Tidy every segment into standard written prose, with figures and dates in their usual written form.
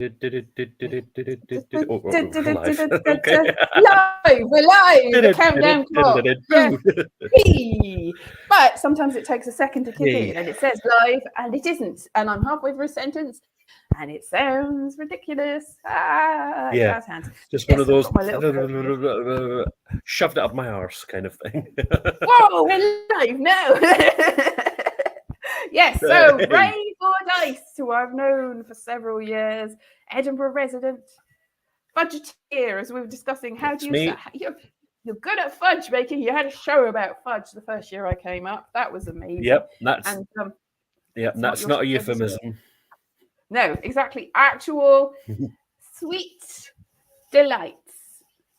Oh, live. Okay. Live, we're live. The countdown clock. Yeah. But sometimes it takes a second to kick in, and it says live, and it isn't. And I'm halfway through a sentence, and it sounds ridiculous. Jazz hands. Just one of those shoved it up my arse kind of thing. Whoa, we're live now. Yes, so Ray Fordyce, who I've known for several years, Edinburgh resident, fudgeteer, as we were discussing. How do you you're good at fudge making. You had a show about fudge the first year I came up. That was amazing. Yep, that's not a euphemism. No, exactly. Actual sweet delights.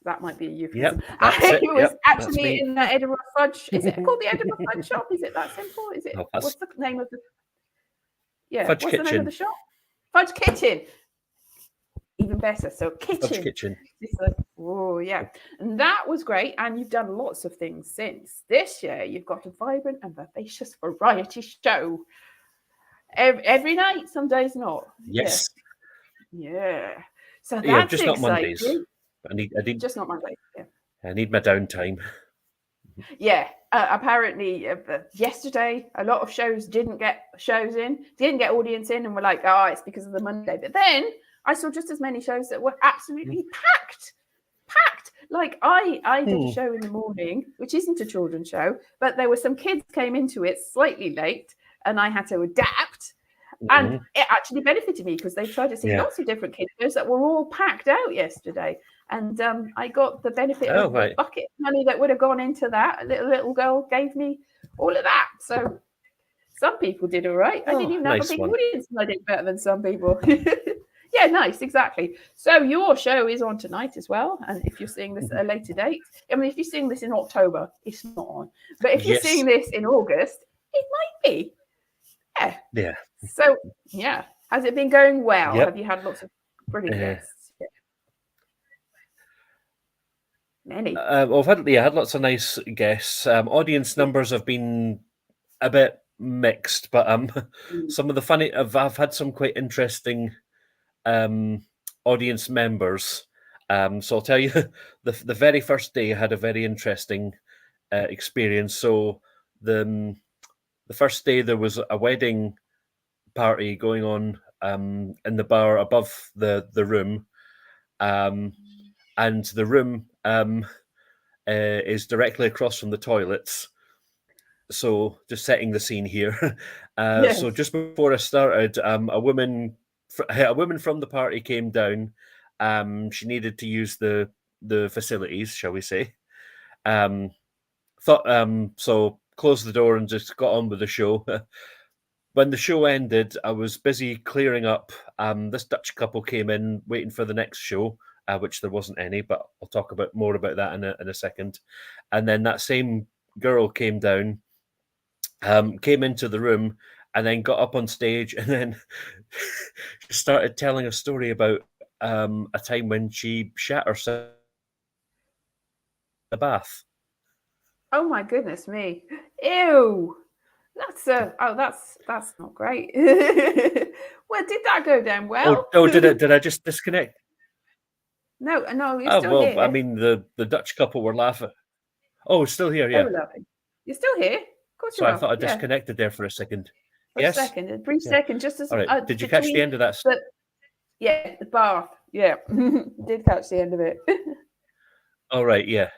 That might be a euphemism. Yep, it was actually in the Edinburgh Fudge. Is it called the Edinburgh Fudge Shop? Is it that simple? Is it? What's the name of the? Yeah, Fudge what's Kitchen. the name of the shop? Fudge Kitchen. Even better. So kitchen. Fudge Kitchen. Oh yeah, and that was great. And you've done lots of things since. This year, you've got a vibrant and vivacious variety show. Every night, some days not. Yes. Yeah. So that's just exciting. not Mondays. I need just not Mondays. Yeah. I need my downtime. Yeah. Apparently, yesterday a lot of shows didn't get audience in, and we're like, oh, it's because of the Monday. But then I saw just as many shows that were absolutely packed. Like I did a show in the morning, which isn't a children's show, but there were some kids came into it slightly late, and I had to adapt. And it actually benefited me because they tried to see lots of different kids shows that were all packed out yesterday. And I got the benefit of the bucket money that would have gone into that. A little girl gave me all of that. So some people did all right. I didn't even have a big audience, and I did better than some people. Yeah, nice, exactly. So your show is on tonight as well. And if you're seeing this at a later date, I mean, if you're seeing this in October, it's not on. But if you're seeing this in August, it might be. Yeah. So, yeah. Has it been going well? Yep. Have you had lots of brilliant guests? Yeah. Many. I've had lots of nice guests. Audience numbers have been a bit mixed, but some of the funny. I've had some quite interesting audience members. So I'll tell you, the very first day I had a very interesting experience. So the first day there was a wedding party going on in the bar above the room, and the room is directly across from the toilets. So just setting the scene here. So just before I started, a woman from the party came down. She needed to use the facilities, shall we say. So closed the door and just got on with the show. When the show ended, I was busy clearing up. This Dutch couple came in waiting for the next show, which there wasn't any, but I'll talk more about that in a second. And then that same girl came down, came into the room, and then got up on stage, and then started telling a story about a time when she shat herself in the bath. Oh my goodness me! Ew. That's not great. Well, did that go down well? Oh, did I just disconnect? No, you're still here. I mean, the Dutch couple were laughing. Oh, still here, yeah. You're still here? Of course you are. I thought I disconnected there for a second. A brief second, just as... All right. Did you catch the end of that? The bath. Yeah, did catch the end of it. All right, yeah.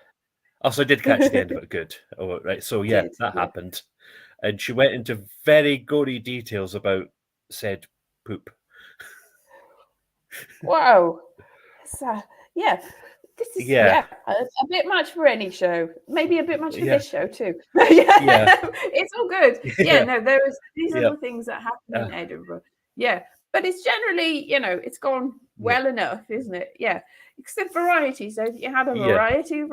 Also, I did catch the end of it. Good. Oh, right. So, that happened. And she went into very gory details about said poop. Wow. This is a bit much for any show. Maybe a bit much for this show too. It's all good. These are the things that happen in Edinburgh. Yeah, but it's generally, it's gone well enough, isn't it? Yeah, except variety. So if you had a variety,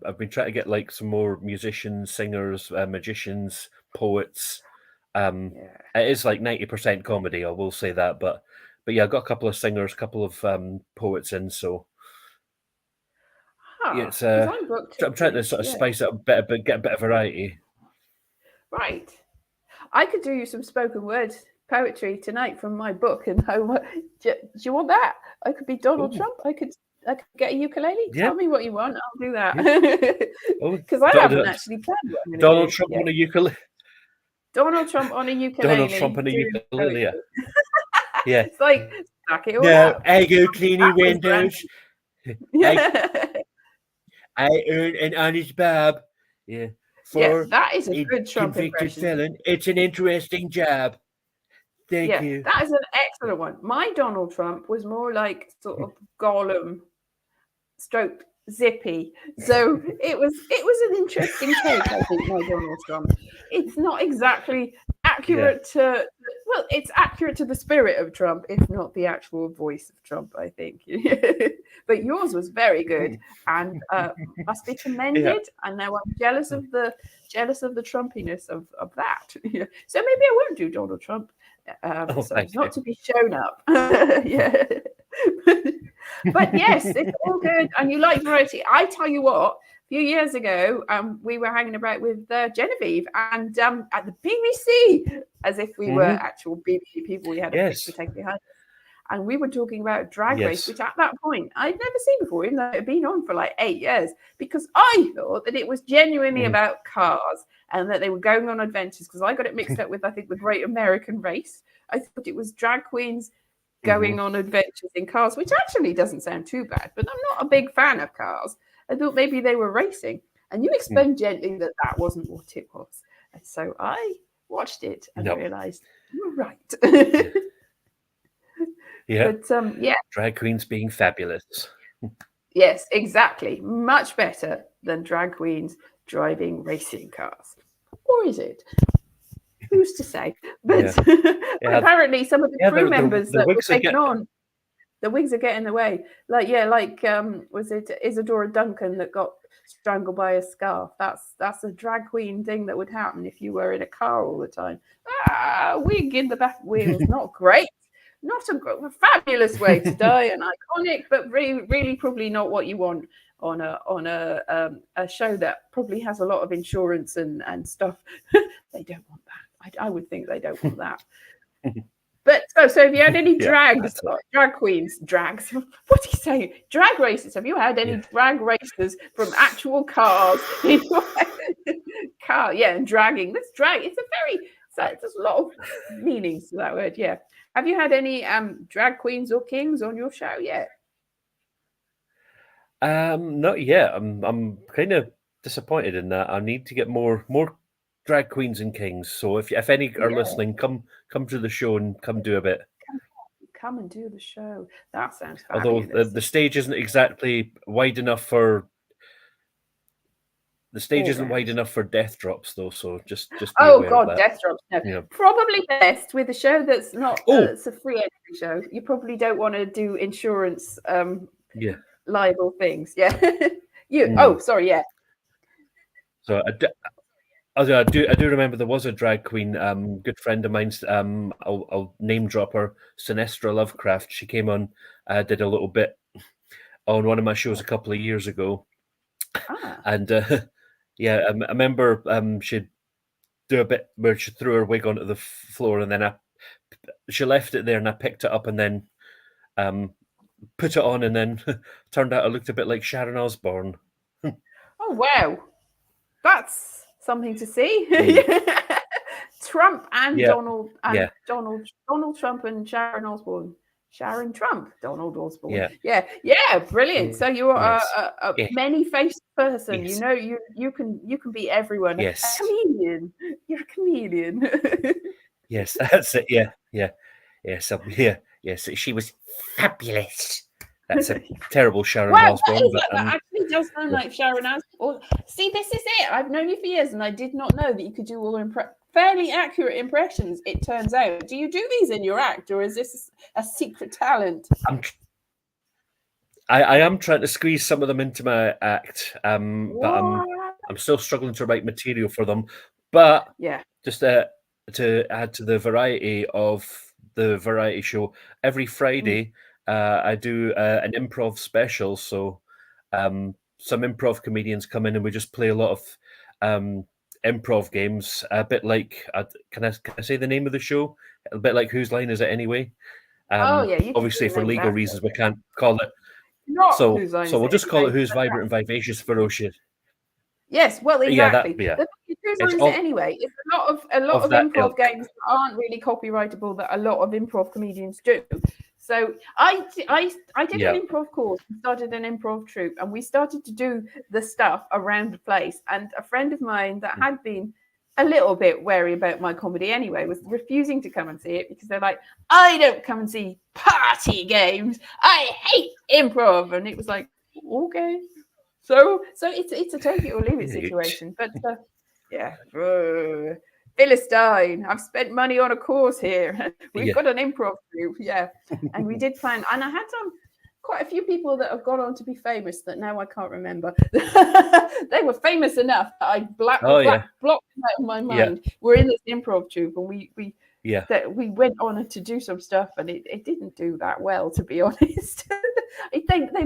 I've been trying to get like some more musicians, singers, magicians, poets. It is like 90% comedy, I will say that, but I've got a couple of singers, a couple of poets in, so it's I'm trying to sort of spice it up a bit, get a bit of variety. Right. I could do you some spoken word poetry tonight from my book, and do you want that? I could be Donald Trump. I could get a ukulele. Yeah. Tell me what you want. I'll do that. Because Oh, I haven't actually planned what I'm going to do. Donald Trump on a ukulele. Donald Trump on a ukulele. Donald Trump on a ukulele. Yeah. Yeah. It's like stack it all up. I go cleaning windows. Yeah. I earn an honest bob. Yeah. For that is a good Trump convicted impression. felon. It's an interesting job. Thank you. That is an excellent one. My Donald Trump was more like sort of Gollum stroke Zippy. So it was an interesting take, I think, my Donald Trump. It's not exactly accurate to it's accurate to the spirit of Trump, if not the actual voice of Trump, I think. But yours was very good and must be commended. Yeah. And now I'm jealous of the Trumpiness of that. So maybe I won't do Donald Trump. So it's not to be shown up. Yeah. But yes, it's all good. And you like variety. I tell you what, a few years ago, we were hanging about with Genevieve and at the BBC, as if we were actual BBC people. We had a picture taken behind us. And we were talking about Drag Race, which at that point I'd never seen before, even though it had been on for like 8 years, because I thought that it was genuinely about cars and that they were going on adventures, because I got it mixed up with, I think, the Great American Race. I thought it was drag queens going on adventures in cars, which actually doesn't sound too bad, but I'm not a big fan of cars. I thought maybe they were racing. And you explained gently that wasn't what it was. And so I watched it and realized you were right. Yeah. But drag queens being fabulous. Yes, exactly. Much better than drag queens driving racing cars. Or is it? Who's to say? But apparently some of the crew members that were taken on, the wigs are getting in the way. Like was it Isadora Duncan that got strangled by a scarf? That's a drag queen thing that would happen if you were in a car all the time. Wig in the back wheels, not great. Not a fabulous way to die, and iconic, but really probably not what you want on a show that probably has a lot of insurance and stuff. They don't want that. I would think they don't want that. But so have you had any drag queens, drags? What do you say? Drag races? Have you had any drag races from actual cars? Car, and dragging. Let's drag. It's there's a lot of meanings to that word. Yeah. Have you had any drag queens or kings on your show yet? Not yet. I'm kind of disappointed in that. I need to get more drag queens and kings. So if any are listening, come to the show and come do a bit. Come and do the show. That sounds fabulous. Although the stage isn't exactly wide enough for. The stage isn't wide enough for death drops, though. So just be aware of that. Death drops. No. Yeah. Probably best with a show that's not. It's a free entry show. You probably don't want to do insurance. Liable things. Yeah. Oh, sorry. Yeah. So I do remember there was a drag queen. Good friend of mine's. I'll name drop her. Sinestra Lovecraft. She came on. Did a little bit on one of my shows a couple of years ago. And I remember she'd do a bit where she threw her wig onto the floor, and then she left it there, and I picked it up and then put it on, and then turned out I looked a bit like Sharon Osbourne. Oh wow, that's something to see. Trump and Donald Trump and Sharon Osbourne. Sharon Trump, Donald Osborne. Yeah, brilliant. So you are a many-faced person. Yes. You can be everyone. Yes. A chameleon. You're a chameleon. Yes, that's it. Yes, she was fabulous. That's a terrible Sharon Osbourne. That actually does sound like Sharon Osbourne. See, this is it. I've known you for years, and I did not know that you could do all fairly accurate impressions, it turns out. Do you do these in your act, or is this a secret talent? I am trying to squeeze some of them into my act, but I'm still struggling to write material for them. But just to add to the variety of the variety show, every Friday I do an improv special. So some improv comedians come in and we just play a lot of improv games, a bit like can I say the name of the show? A bit like Whose Line Is It Anyway? Oh yeah, you can Obviously, do the for name of legal that. reasons, we can't call it. Not So Whose Line so Is we'll It just call it Anyway? Who's Vibrant and Vivacious Ferocious. Yes, well, Yeah, exactly. yeah. The Whose It's Line Is It all Anyway? It's a lot of of that improv ilk. games that aren't really copyrightable that a lot of improv comedians do. So I did Yeah. an improv course, started an improv troupe, and we started to do the stuff around the place. And a friend of mine that had been a little bit wary about my comedy anyway was refusing to come and see it because they're like, I don't come and see party games. I hate improv. And it was like, okay. So it's a take it or leave it situation. But yeah. Philistine, I've spent money on a course here. We've got an improv group, yeah. And we did plan, and I had quite a few people that have gone on to be famous that now I can't remember. They were famous enough that I blocked them out of my mind. We're in this improv troupe, and we went on to do some stuff, and it didn't do that well, to be honest. I think they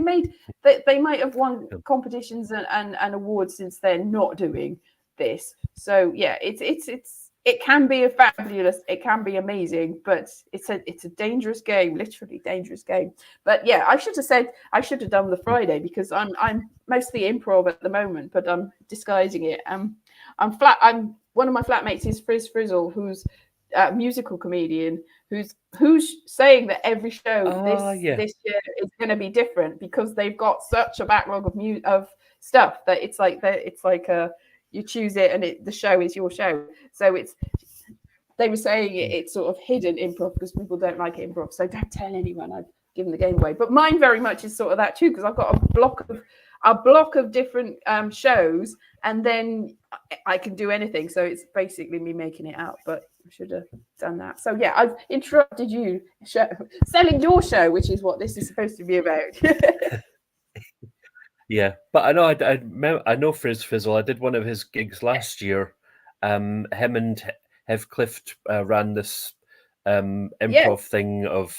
might have won competitions and awards since then, not doing this. So yeah, it can be a fabulous, it can be amazing, but it's a dangerous game, literally dangerous game. But yeah, I should have done the Friday because I'm mostly improv at the moment, but I'm disguising it. I'm one of my flatmates is Frizz Frizzle, who's a musical comedian who's saying that every show this year is going to be different because they've got such a backlog of stuff that it's like you choose it and the show is your show. So they were saying it's sort of hidden improv because people don't like improv. So don't tell anyone I've given the game away. But mine very much is sort of that too, because I've got a block of different shows, and then I can do anything. So it's basically me making it up, but I should have done that. So yeah, I've interrupted you selling your show, which is what this is supposed to be about. Yeah, but I know Frizz Fizzle. I did one of his gigs last year. Him and Heathcliff ran this improv thing of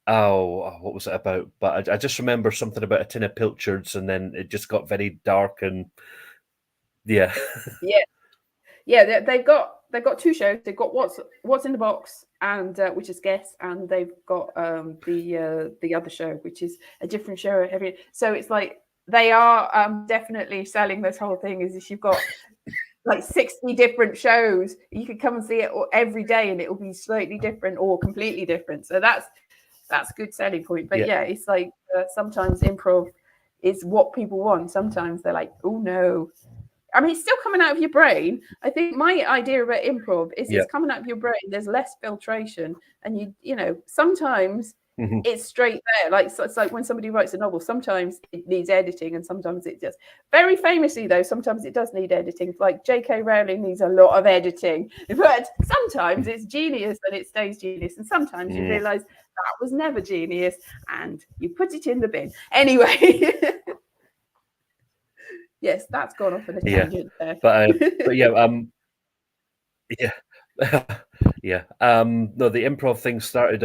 what was it about? But I just remember something about a tin of pilchards, and then it just got very dark and yeah. They've got two shows. They've got what's in the box, and which is Guess, and they've got the other show, which is a different show every. So it's like they are definitely selling this whole thing as if you've got like 60 different shows. You could come and see it every day, and it will be slightly different or completely different. So that's a good selling point. But yeah it's like sometimes improv is what people want. Sometimes they're like, oh no. I mean, it's still coming out of your brain. I think my idea about improv is it's coming out of your brain. There's less filtration, and you know, sometimes it's straight there. Like it's like when somebody writes a novel, sometimes it needs editing, and sometimes it just. Very famously, though, sometimes it does need editing. Like J.K. Rowling needs a lot of editing, but sometimes it's genius and it stays genius, and sometimes you realise that was never genius, and you put it in the bin anyway. Yes, that's gone off on a tangent there. But yeah. No, the improv thing started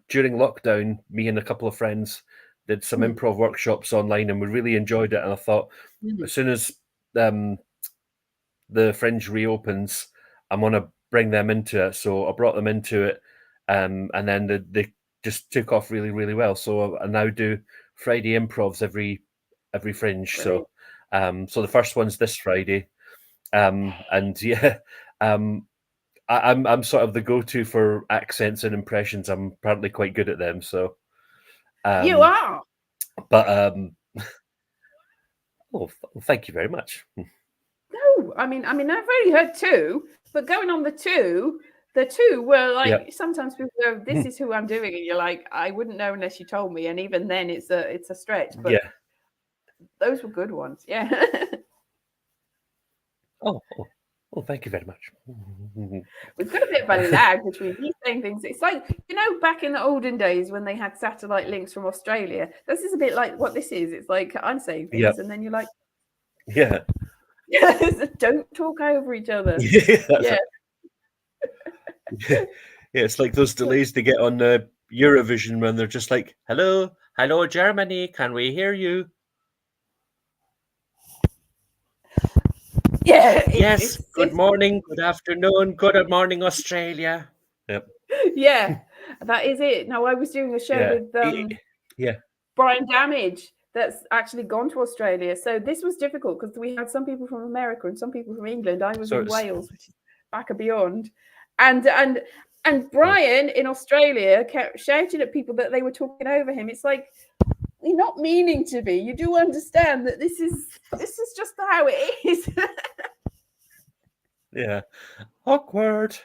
during lockdown. Me and a couple of friends did some improv workshops online, and we really enjoyed it. And I thought, as soon as the Fringe reopens, I'm gonna bring them into it. So I brought them into it, and then they just took off really, really well. So I now do Friday improvs every Fringe. Brilliant. So the first one's this Friday, and I'm sort of the go-to for accents and impressions. I'm apparently quite good at them. So you are, but thank you very much. No, I mean, I've only heard two, but going on the two were like sometimes people go, "This is who I'm doing," and you're like, "I wouldn't know unless you told me." And even then, it's a stretch. But those were good ones. Yeah. Oh, thank you very much. We've got a bit of a lag between me saying things. It's like, you know, back in the olden days when they had satellite links from Australia. This is a bit like what this is. It's like I'm saying things, and then you're like, don't talk over each other. It's like those delays they get on Eurovision when they're just like, hello, Germany, can we hear you? Yeah. Yes. Good morning. Good afternoon. Good morning, Australia. Yep. Yeah, that is it. Now, I was doing a show Yeah. with Yeah. Brian Damage that's actually gone to Australia. So this was difficult because we had some people from America and some people from England. I was So in it's Wales, which is back and beyond. And Brian in Australia kept shouting at people that they were talking over him. It's like, you're not meaning to be. You do understand that this is just how it is. yeah. Awkward.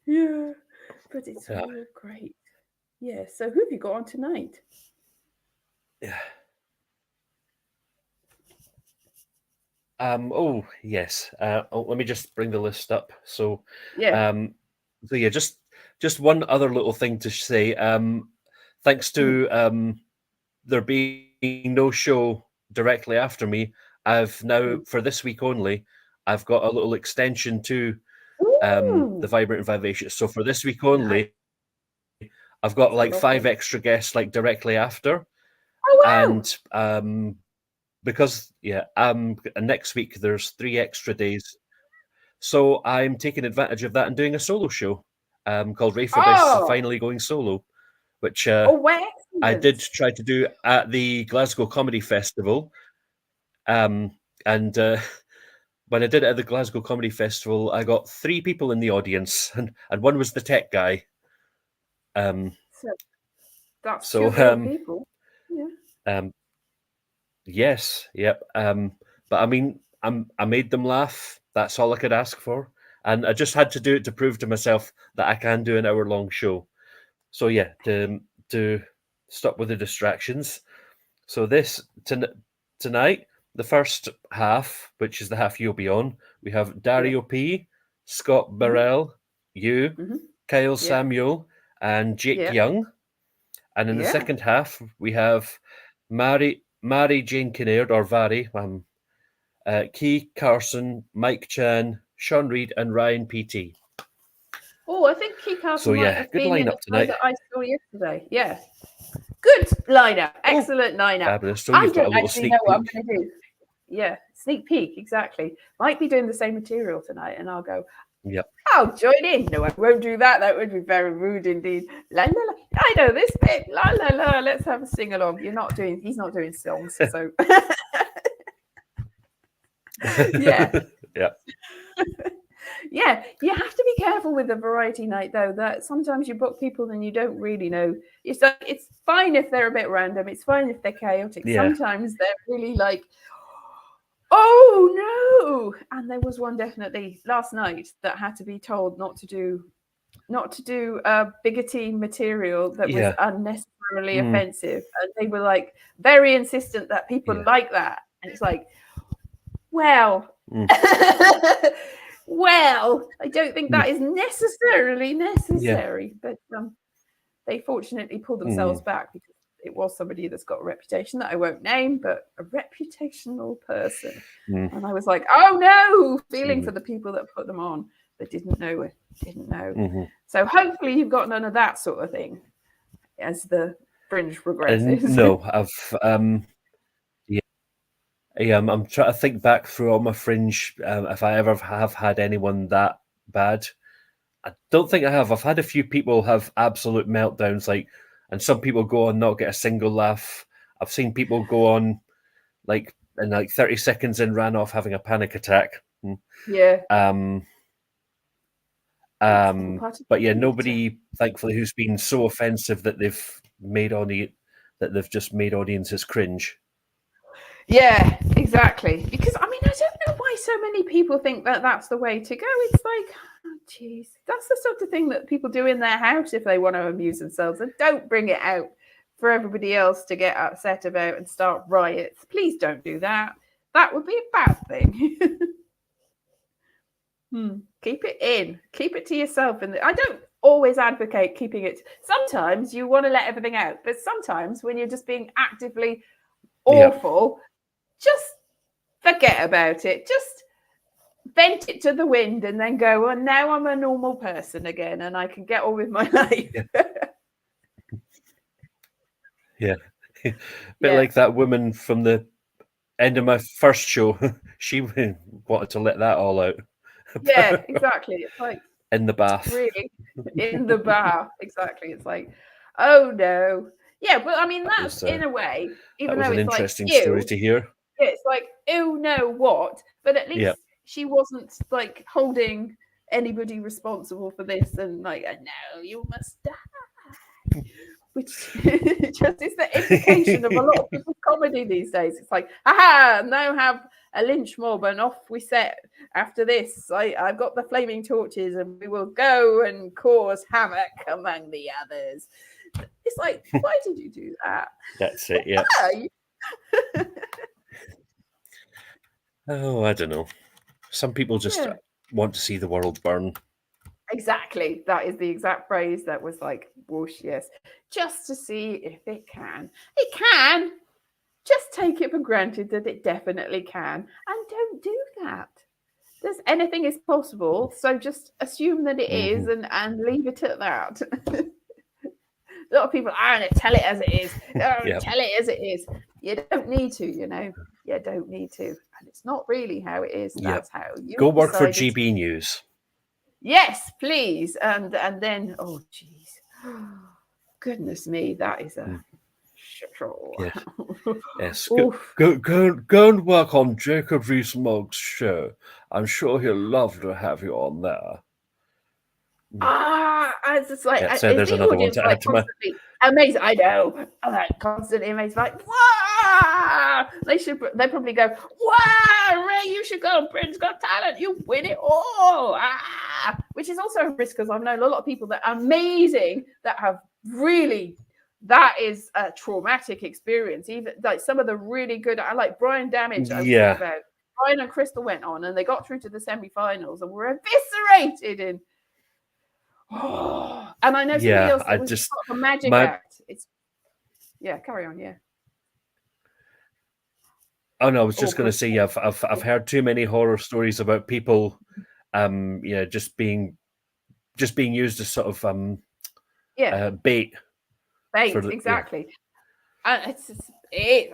Yeah, but it's Yeah. all great. Yeah. So who have you got on tonight? Yeah. Oh yes. Let me just bring the list up. So, Yeah. so yeah, just one other little thing to say. Thanks to there being no show directly after me, I've now for this week only, I've got a little extension to the Vibrant and Vivacious. So for this week only, I've got like 5 extra guests like directly after. Oh wow! And because next week there's 3 extra days, so I'm taking advantage of that and doing a solo show called Ray Fordyce is finally going solo, which I did try to do at the Glasgow Comedy Festival, and when I did it at the Glasgow Comedy Festival, I got 3 people in the audience, and one was the tech guy. So that's So 2 people. Yeah. Yes, yep. But I mean, I made them laugh. That's all I could ask for, and I just had to do it to prove to myself that I can do an hour-long show. So yeah, to stop with the distractions. So tonight, the first half, which is the half you'll be on, we have Dario P, Scott Burrell, you, Kyle Samuel, and Jake Young. And in the second half, we have Mary Jane Kinnaird, or Vary, Key Carson, Mike Chan, Sean Reed, and Ryan PT. Oh, I think Key Carson might have good been in lineup the show tonight. that I saw yesterday. Yeah. Good lineup. Excellent lineup. Fabulous. So I you've got a don't little actually sneak know what I'm peek. going to do. Yeah, sneak peek, exactly. Might be doing the same material tonight, and I'll go, Yep. I'll join in. No, I won't do that. That would be very rude indeed. La, la, la. I know this bit. La, la, la. Let's have a sing along. He's not doing songs. So, yeah. Yeah. Yeah, you have to be careful with the variety night, though, that sometimes you book people and you don't really know. It's fine if they're a bit random. It's fine if they're chaotic. Yeah. Sometimes they're really like, oh no. And there was one definitely last night that had to be told not to do bigoty material that was unnecessarily offensive. And they were like very insistent that people like that. And it's like, well, well, I don't think that is necessarily necessary, but they fortunately pulled themselves back because it was somebody that's got a reputation that I won't name, but a reputational person. And I was like, oh no, feeling for the people that put them on that didn't know. So hopefully you've got none of that sort of thing as the fringe progresses. No, I've I'm trying to think back through all my fringe if I ever have had anyone that bad. I don't think I have. I've had a few people have absolute meltdowns, and some people go on not get a single laugh. I've seen people go on in 30 seconds and ran off having a panic attack. Yeah. But yeah, nobody, thankfully, who's been so offensive that they've just made audiences cringe. Yeah, exactly. Because I mean, I don't know why so many people think that that's the way to go. It's like, oh, geez, that's the sort of thing that people do in their house if they want to amuse themselves, and don't bring it out for everybody else to get upset about and start riots. Please don't do that. That would be a bad thing. Keep it in. Keep it to yourself. And I don't always advocate keeping it. Sometimes you want to let everything out, but sometimes when you're just being actively awful, just forget about it. Just vent it to the wind and then go, well, now I'm a normal person again and I can get on with my life. Yeah. Bit like that woman from the End of my first show, she wanted to let that all out. Yeah, exactly. It's like In the bath. really in the bath. Exactly. It's like, oh no. Yeah, but I mean that's in a way, even That was though an it's like interesting story to hear. yeah, it's like, oh no, what? But at least she wasn't like holding anybody responsible for this and like, no, you must die. Which just is the implication of a lot of people's comedy these days. It's like, aha, now have a lynch mob and off we set after this. I've got the flaming torches and we will go and cause havoc among the others. It's like, why did you do that? That's it, yeah. Oh, I don't know. Some people just want to see the world burn. Exactly. That is the exact phrase that was like, whoosh, yes. Just to see if it can. It can. Just take it for granted that it definitely can. And don't do that. Anything is possible. So just assume that it is and leave it at that. A lot of people, I don't tell it as it is. Tell it as it is. You don't need to, you know. You don't need to. And it's not really how it is. That's how you go work for GB News. Yes, please. And then, oh, geez. Goodness me, that is a... Yes. Go and work on Jacob Rees-Mogg's show. I'm sure he'll love to have you on there. It's just like so there's another one to add to my amazing. I know. I'm like constantly amazed. Like, wow! They probably go, wow, Ray, you should go on Britain's Got Talent. You win it all. Which is also a risk because I've known a lot of people that are amazing that have really. That is a traumatic experience. Even like some of the really good, I like Brian Damage. I was about Brian and Crystal went on and they got through to the semi-finals and were eviscerated in. Oh, and I know somebody else that was just a magic act. It's carry on, Oh no, I was just going to say I've heard too many horror stories about people, just being used as sort of bait. Exactly. And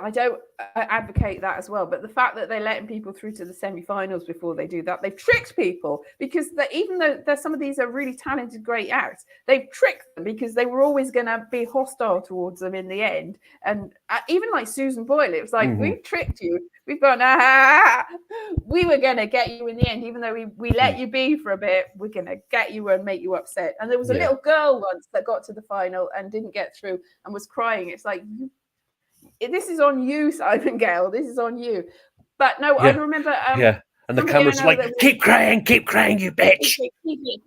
I don't advocate that as well, but the fact that they're letting people through to the semi-finals before they do that, they've tricked people because even though some of these are really talented, great acts, they've tricked them because they were always going to be hostile towards them in the end. And even like Susan Boyle, it was like, we've tricked you. We've gone, we were going to get you in the end, even though we let you be for a bit, we're going to get you and make you upset. And there was a little girl once that got to the final and didn't get through and was crying. It's like, this is on you, Simon Gale. This is on you. But no, I remember. And the camera's like, keep crying, you bitch.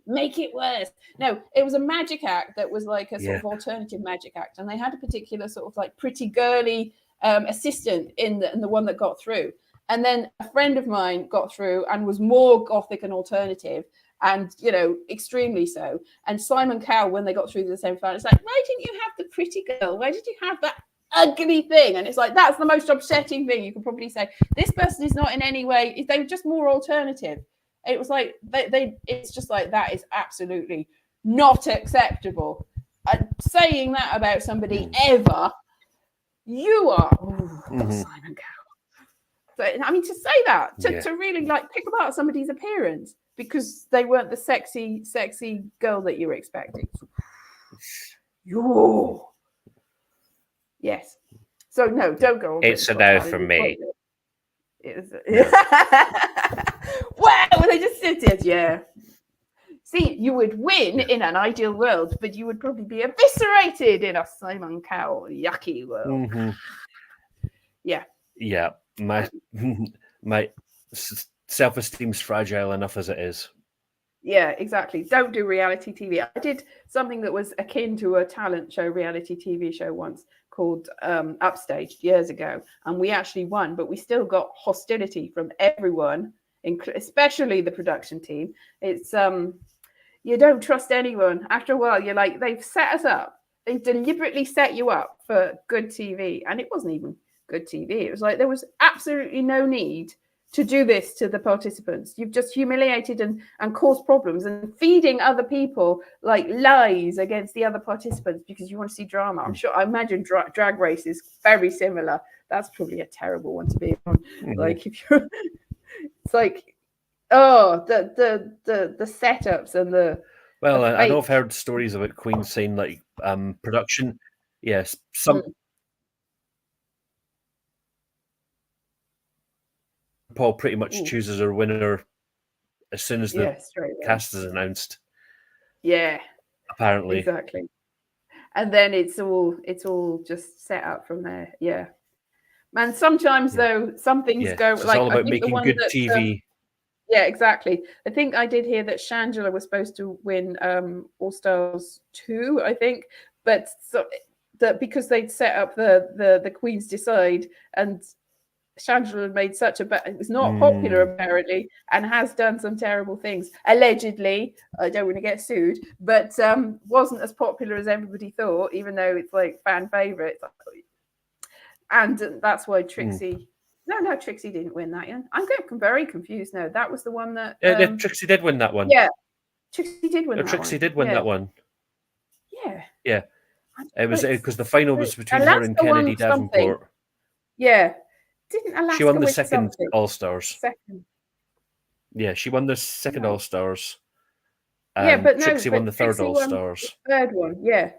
Make it worse. No, it was a magic act that was like a sort of alternative magic act. And they had a particular sort of like pretty girly assistant in the one that got through. And then a friend of mine got through and was more gothic and alternative. And, extremely so. And Simon Cowell, when they got through to the semi-final, it's like, why didn't you have the pretty girl? Why did you have that ugly thing? And it's like, that's the most upsetting thing you could probably say. This person is not in any way, they're just more alternative. It was like, it's just like, that is absolutely not acceptable. Saying that about somebody ever, you are, Simon Cowell. So, I mean, to say that, to really like pick apart somebody's appearance because they weren't the sexy girl that you were expecting. Yes. So no, don't go on. It's a no from me. Wow, they just sit it. Yeah. See, you would win in an ideal world, but you would probably be eviscerated in a Simon Cowell yucky world. Yeah. Yeah. My self-esteem's fragile enough as it is. Yeah, exactly. Don't do reality TV. I did something that was akin to a talent show, reality TV show once called Upstage years ago. And we actually won, but we still got hostility from everyone, especially the production team. It's you don't trust anyone. After a while, you're like, they've set us up. They've deliberately set you up for good TV. And it wasn't even good TV. It was like there was absolutely no need to do this to the participants. You've just humiliated and caused problems and feeding other people like lies against the other participants because you want to see drama. I imagine Drag Race is very similar. that's probably a terrible one to be on. Mhm. Like if you're, it's like, oh, the setups and the Well, I know I've fake. heard stories about Queen saying like production. Yes, some Paul pretty much chooses her winner as soon as the straight away. cast is announced. Yeah, Apparently, exactly. And then it's all just set up from there. Yeah. And sometimes though, some things go it's like all I about think the making one good that TV. yeah, exactly. I think I did hear that Shangela was supposed to win All Stars 2, I think, but so that because they'd set up the Queen's Decide and Shangela had made such a bad, it was not popular apparently, and has done some terrible things allegedly. I don't want to get sued, but wasn't as popular as everybody thought, even though it's like fan favorite. And that's why Trixie. No, Trixie didn't win that one. I'm very confused now. That was the one that. Trixie did win that one. Yeah, Trixie did win that one. Trixie did win that one. Yeah. Yeah. It was because the final was between her and Kennedy Davenport. Yeah. Didn't Alaska she won the win second something? All Stars. Second. Yeah, she won the second All Stars. Yeah, but no, Trixie won the third Trixie All won Stars. The third one, yeah.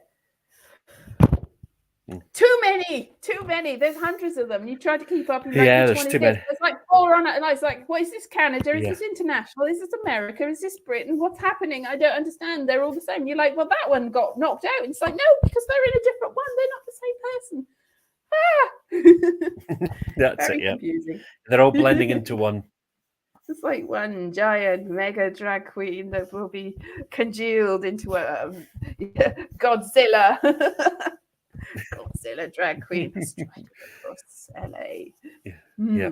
Too many. There's hundreds of them. You try to keep up. Yeah, there's too many. There's like 4 on it, and I was like, "What is this? Canada? Is this international? Is this America? Is this Britain? What's happening? I don't understand. They're all the same." You're like, "Well, that one got knocked out." And it's like, no, because they're in a different one. They're not the same person. That's Very it. Yeah, confusing. They're all blending into one. It's like one giant mega drag queen that will be congealed into a Godzilla. Godzilla drag queen striding across LA. Yeah.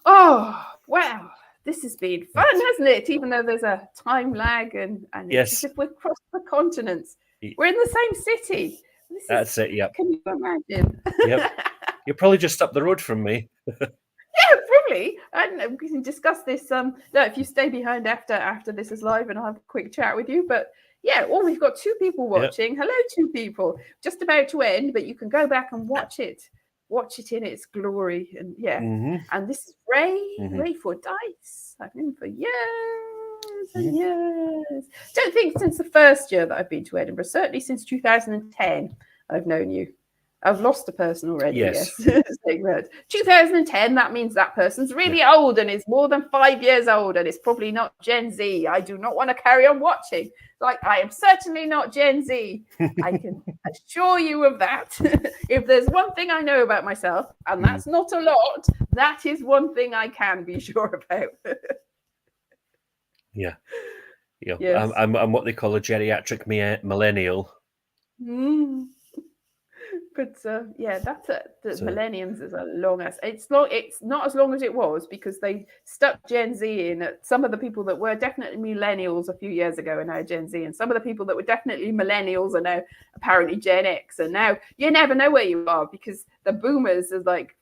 Oh, wow. This has been fun, hasn't it? Even though there's a time lag and it's as if we've crossed the continents. We're in the same city. That's it, yep. Can you imagine? Yep. You're probably just up the road from me. Yeah, probably. And we can discuss this. No, if you stay behind after this is live, and I'll have a quick chat with you. But yeah, we've got 2 people watching. Hello, 2 people. Just about to end, but you can go back and watch it in its glory. And and this is Ray Fordyce. I've known him for years and years. Don't think since the first year that I've been to Edinburgh. Certainly since 2010, I've known you. I've lost a person already. Yes. 2010, that means that person's really old and is more than 5 years old and it's probably not Gen Z. I do not want to carry on watching. Like, I am certainly not Gen Z. I can assure you of that. If there's one thing I know about myself, and that's not a lot, that is one thing I can be sure about. Yeah. Yes. I'm what they call a geriatric millennial. But that's it. The millenniums is a long ass. It's not as long as it was because they stuck Gen Z in. Some of the people that were definitely millennials a few years ago are now Gen Z, and some of the people that were definitely millennials are now apparently Gen X. And now you never know where you are because the boomers are like.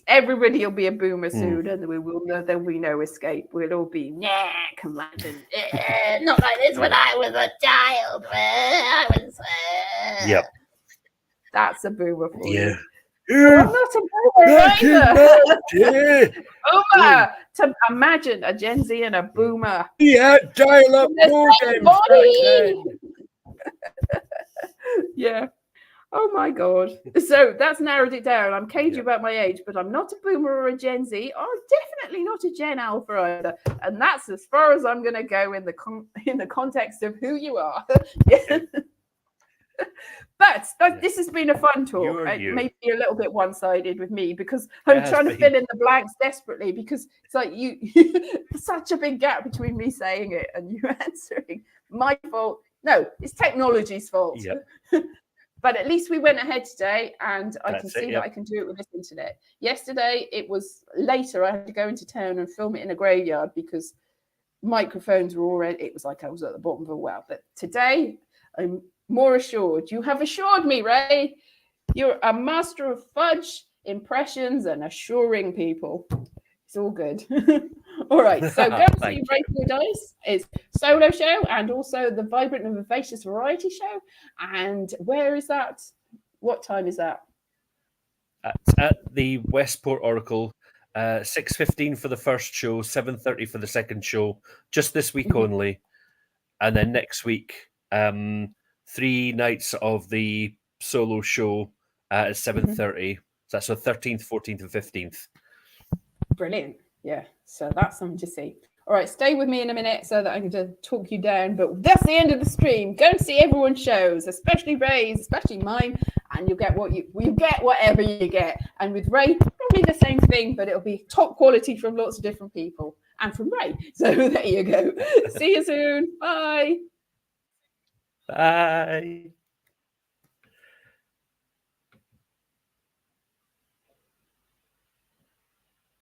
Everybody will be a boomer soon, and we will know. There'll be no escape. We'll all be come London. Not like this when I was a child. I was. Yep. That's a boomer for you. I'm not a boomer either. Boomer. To imagine a Gen Z and a boomer. Yeah, dial up modem. Yeah. Oh my God. So that's narrowed it down. I'm cagey about my age, but I'm not a boomer or a Gen Z, or definitely not a Gen Alpha either. And that's as far as I'm going to go in the context of who you are. But this has been a fun talk. It may be a little bit one-sided with me because I'm trying to fill in the blanks desperately because it's like you such a big gap between me saying it and you answering. My fault. No, it's technology's fault. Yep. But at least we went ahead today and I can see that I can do it with this internet. Yesterday, it was later. I had to go into town and film it in a graveyard because microphones were already, it was like I was at the bottom of a well. But today, I'm more assured. You have assured me, Ray. You're a master of fudge, impressions, and assuring people. It's all good. All right, so go and see Ray Fordyce. It's solo show and also the Vibrant and Vivacious Variety Show. And where is that? What time is that? At the Westport Oracle, 6:15 for the first show, 7:30 for the second show, just this week only. And then next week, 3 nights of the solo show at 7:30. So that's the 13th, 14th, and 15th. Brilliant. Yeah. So that's something to see. All right, stay with me in a minute so that I can just talk you down. But that's the end of the stream. Go and see everyone's shows, especially Ray's, especially mine, and you'll get whatever you get. And with Ray, probably the same thing, but it'll be top quality from lots of different people and from Ray. So there you go. See you soon. Bye. Bye.